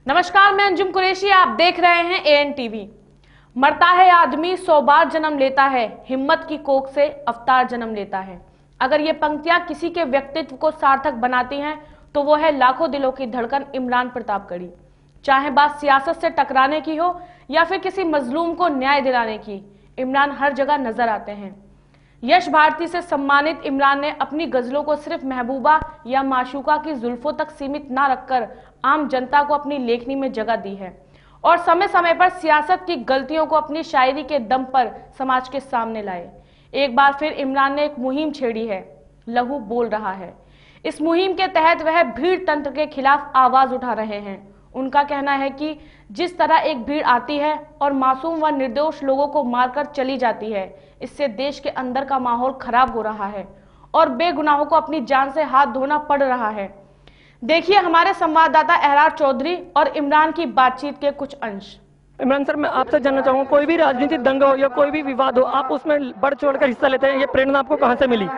नमस्कार, मैं अंजुम कुरैशी, आप देख रहे हैं ANTV। मरता है आदमी 100 बार जन्म लेता है, हिम्मत की कोख से अवतार जन्म लेता है। अगर ये पंक्तियां किसी के व्यक्तित्व को सार्थक बनाती हैं तो वो है लाखों दिलों की धड़कन इमरान प्रतापगढ़ी। चाहे बात सियासत से टकराने की हो या फिर किसी मजलूम को न्याय दिलाने की, इमरान हर जगह नजर आते हैं। यश भारती से सम्मानित इमरान ने अपनी गजलों को सिर्फ महबूबा या माशूका की जुल्फों तक सीमित ना रखकर आम जनता को अपनी लेखनी में जगह दी है और समय समय पर सियासत की गलतियों को अपनी शायरी के दम पर समाज के सामने लाए। एक बार फिर इमरान ने एक मुहिम छेड़ी है, लहू बोल रहा है। इस मुहिम के तहत वह भीड़ तंत्र के खिलाफ आवाज उठा रहे हैं। उनका कहना है कि जिस तरह एक भीड़ आती है और मासूम व निर्दोष लोगों को मारकर चली जाती है, इससे देश के अंदर का माहौल खराब हो रहा है और बेगुनाहों को अपनी जान से हाथ धोना पड़ रहा है। देखिए हमारे संवाददाता एहरार चौधरी और इमरान की बातचीत के कुछ अंश। इमरान सर, मैं आपसे जानना चाहूँगा, कोई भी राजनीतिक दंगा हो या कोई भी विवाद हो, आप उसमें बढ़ चढ़कर हिस्सा लेते हैं, ये प्रेरणा आपको कहाँ से मिली?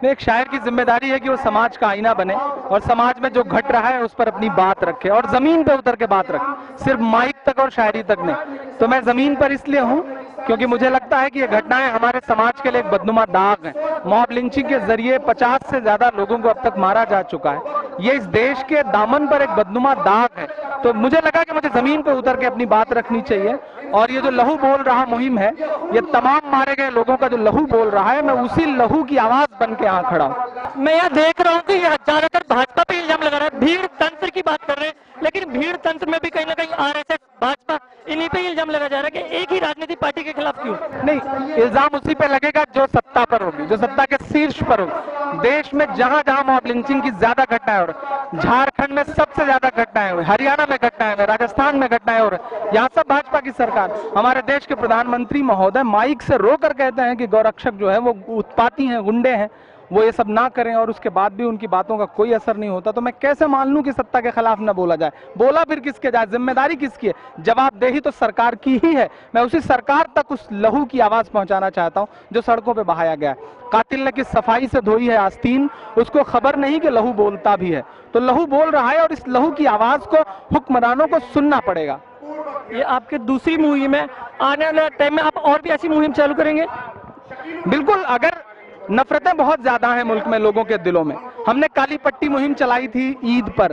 एक शायर की जिम्मेदारी है कि वो समाज का आईना बने और समाज में जो घट रहा है उस पर अपनी बात रखे और जमीन पे उतर के बात रखे, सिर्फ माइक तक और शायरी तक नहीं। तो मैं जमीन पर इसलिए हूँ क्योंकि मुझे लगता है कि ये घटनाएं हमारे समाज के लिए एक बदनुमा दाग है। मॉब लिंचिंग के जरिए 50 से ज्यादा लोगों को अब तक मारा जा चुका है। ये इस देश के दामन पर एक बदनुमा दाग है। तो मुझे लगा कि मुझे जमीन पर उतर के अपनी बात रखनी चाहिए और ये जो लहू बोल रहा मुहिम है, ये तमाम मारे गए लोगों का जो लहू बोल रहा है, मैं उसी लहू की आवाज बन के यहाँ खड़ा हूँ। मैं यहाँ देख रहा हूँ कि ज्यादातर भाजपा पे इल्जाम लगा रहा है, भीड़ तंत्र की बात कर रहे हैं, लेकिन भीड़ तंत्र में भी कहीं ना कहीं RSS, भाजपा, इन्हीं पे इल्जाम लगा जा रहा है कि एक ही राजनीतिक पार्टी के खिलाफ क्यों? नहीं, इल्जाम उसी पे लगेगा जो सत्ता पर होगी, जो सत्ता के शीर्ष पर होगी। देश में जहां जहां मॉब लिंचिंग की ज्यादा घटनाएं हो रही, झारखंड में सबसे ज्यादा घटनाएं हुई, हरियाणा में घटनाएं हुई, राजस्थान में घटनाएं हो रही, यहाँ सब भाजपा की सरकार। हमारे देश के प्रधानमंत्री महोदय माइक से रोकर कहते हैं कि गौरक्षक जो है वो उत्पाती हैं, गुंडे हैं, वो ये सब ना करें, और उसके बाद भी उनकी बातों का कोई असर नहीं होता। तो मैं कैसे मान लूं कि सत्ता के खिलाफ ना बोला जाए? बोला फिर किसके जाए? जिम्मेदारी किसकी है? जवाबदेही तो सरकार की ही है। मैं उसी सरकार तक उस लहू की आवाज पहुंचाना चाहता हूं जो सड़कों पे बहाया गया है। कातिल ने किस सफाई से धोई है आस्तीन, उसको खबर नहीं कि लहू बोलता भी है। तो लहू बोल रहा है और इस लहू की आवाज को हुक्मरानों को सुनना पड़ेगा। ये आपकी दूसरी मुहिम है, आने वाले टाइम में आप और भी ऐसी मुहिम चालू करेंगे? बिल्कुल। अगर नफरतें बहुत ज्यादा हैं मुल्क में, लोगों के दिलों में, हमने काली पट्टी मुहिम चलाई थी ईद पर,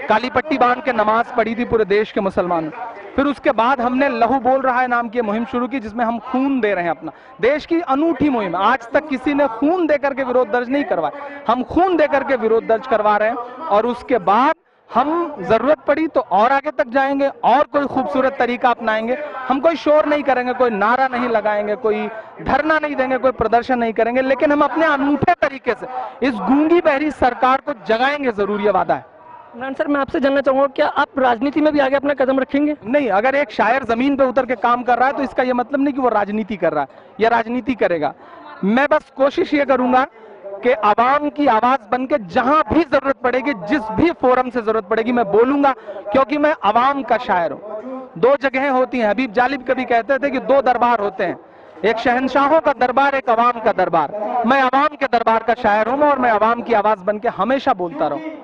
काली पट्टी बांध के नमाज पढ़ी थी पूरे देश के मुसलमानों। फिर उसके बाद हमने लहू बोल रहा है नाम की मुहिम शुरू की, जिसमें हम खून दे रहे हैं अपना। देश की अनूठी मुहिम, आज तक किसी ने खून देकर के विरोध दर्ज नहीं करवाया, हम खून देकर के विरोध दर्ज करवा रहे हैं। और उसके बाद हम जरूरत पड़ी तो और आगे तक जाएंगे और कोई खूबसूरत तरीका अपनाएंगे। हम कोई शोर नहीं करेंगे, कोई नारा नहीं लगाएंगे, कोई धरना नहीं देंगे, कोई प्रदर्शन नहीं करेंगे, लेकिन हम अपने अनूठे तरीके से इस गूंगी बहरी सरकार को जगाएंगे जरूर, ये वादा है। इमरान सर, मैं आपसे जानना चाहूंगा, क्या आप राजनीति में भी आगे अपना कदम रखेंगे? नहीं, अगर एक शायर जमीन पे उतर के काम कर रहा है तो इसका यह मतलब नहीं कि वो राजनीति कर रहा है या राजनीति करेगा। मैं बस कोशिश ये करूंगा कि आवाम की आवाज बन के जहां भी जरूरत पड़ेगी, जिस भी फोरम से जरूरत पड़ेगी, मैं बोलूंगा, क्योंकि मैं आवाम का शायर हूं। दो जगहें होती हैं, हबीब जालिब कभी कहते थे कि दो दरबार होते हैं, एक शहंशाहों का दरबार, एक आवाम का दरबार। मैं आवाम के दरबार का शायर हूं और मैं आवाम की आवाज बन के हमेशा बोलता रहूं।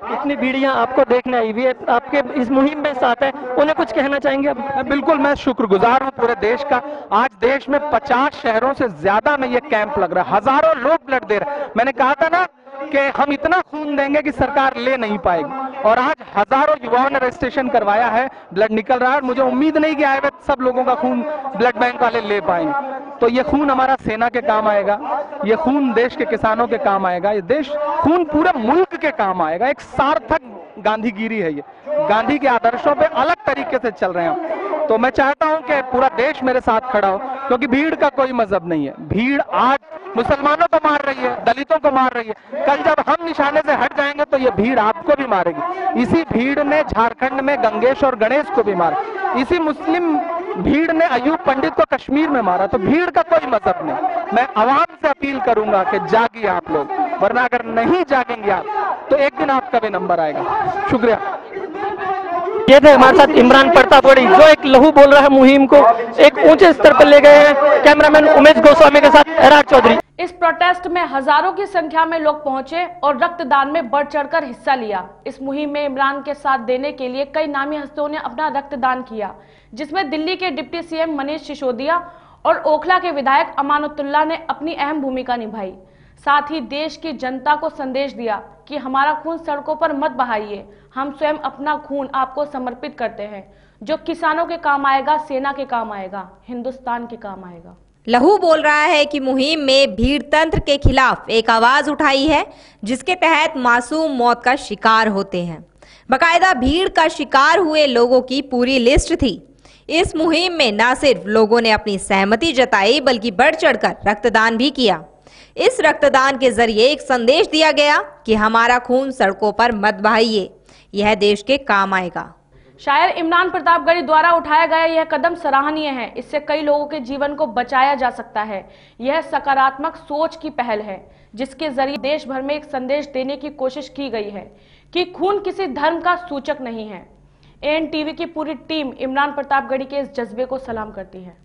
इतनी भीड़ियां आपको देखने आई हुई है, आपके इस मुहिम में साथ है, उन्हें कुछ कहना चाहेंगे आप? बिल्कुल, मैं शुक्रगुजार हूं पूरे देश का। आज देश में 50 शहरों से ज्यादा में ये कैंप लग रहा है, हजारों लोग ब्लड दे रहे हैं। मैंने कहा था ना कि हम इतना खून देंगे कि सरकार ले नहीं पाएगी, और आज हजारों युवाओं ने रजिस्ट्रेशन करवाया है, ब्लड निकल रहा है, और मुझे उम्मीद नहीं कि आए हुए सब लोगों का खून ब्लड बैंक वाले ले पाएंगे। तो ये खून हमारा सेना के काम आएगा, ये खून देश के किसानों के काम आएगा, ये देश खून पूरे मुल्क के काम आएगा। एक सार्थक गांधीगिरी है ये, गांधी के आदर्शों पे अलग तरीके से चल रहे हैं। तो मैं चाहता हूं कि पूरा देश मेरे साथ खड़ा हो, क्योंकि भीड़ का कोई मजहब नहीं है। भीड़ आज मुसलमानों को मार रही है, दलितों को मार रही है, कल जब हम निशाने से हट जाएंगे तो ये भीड़ आपको भी मारेगी। इसी भीड़ ने झारखंड में गंगेश और गणेश को भी मारा, इसी मुस्लिम भीड़ ने अयूब पंडित को कश्मीर में मारा। तो भीड़ का कोई मतलब नहीं। मैं आवाम से अपील करूंगा कि जागिए आप लोग, वरना अगर नहीं जागेंगे आप तो एक दिन आपका भी नंबर आएगा। शुक्रिया। ये थे हमारे साथ इमरान प्रतापगढ़ी, जो एक लहू बोल रहा है मुहिम को एक ऊंचे स्तर पर ले गए हैं। कैमरामैन उमेश गोस्वामी के साथ एराज चौधरी। इस प्रोटेस्ट में हजारों की संख्या में लोग पहुंचे और रक्तदान में बढ़ चढ़कर हिस्सा लिया। इस मुहिम में इमरान के साथ देने के लिए कई नामी हस्तियों ने अपना रक्तदान किया, जिसमें दिल्ली के डिप्टी सीएम मनीष सिसोदिया और ओखला के विधायक अमानतुल्लाह ने अपनी अहम भूमिका निभाई। साथ ही देश की जनता को संदेश दिया कि हमारा खून सड़कों पर मत बहाइए, हम स्वयं अपना खून आपको समर्पित करते हैं। जो किसानों के काम आएगा, सेना के काम आएगा, हिंदुस्तान के काम आएगा। लहू बोल रहा है कि मुहिम में भीड़ तंत्र के खिलाफ एक आवाज उठाई है, जिसके तहत मासूम मौत का शिकार होते हैं। बकायदा भीड़ का शिकार हुए लोगों की पूरी लिस्ट थी। इस मुहिम में न सिर्फ लोगों ने अपनी सहमति जताई, बल्कि बढ़ चढ़कर रक्तदान भी किया। इस रक्तदान के जरिए एक संदेश दिया गया कि हमारा खून सड़कों पर मत बहाइए, यह देश के काम आएगा। शायर इमरान प्रतापगढ़ी द्वारा उठाया गया यह कदम सराहनीय है। इससे कई लोगों के जीवन को बचाया जा सकता है। यह सकारात्मक सोच की पहल है, जिसके जरिए देश भर में एक संदेश देने की कोशिश की गई है कि खून किसी धर्म का सूचक नहीं है। ANTV की पूरी टीम इमरान प्रतापगढ़ी के इस जज्बे को सलाम करती है।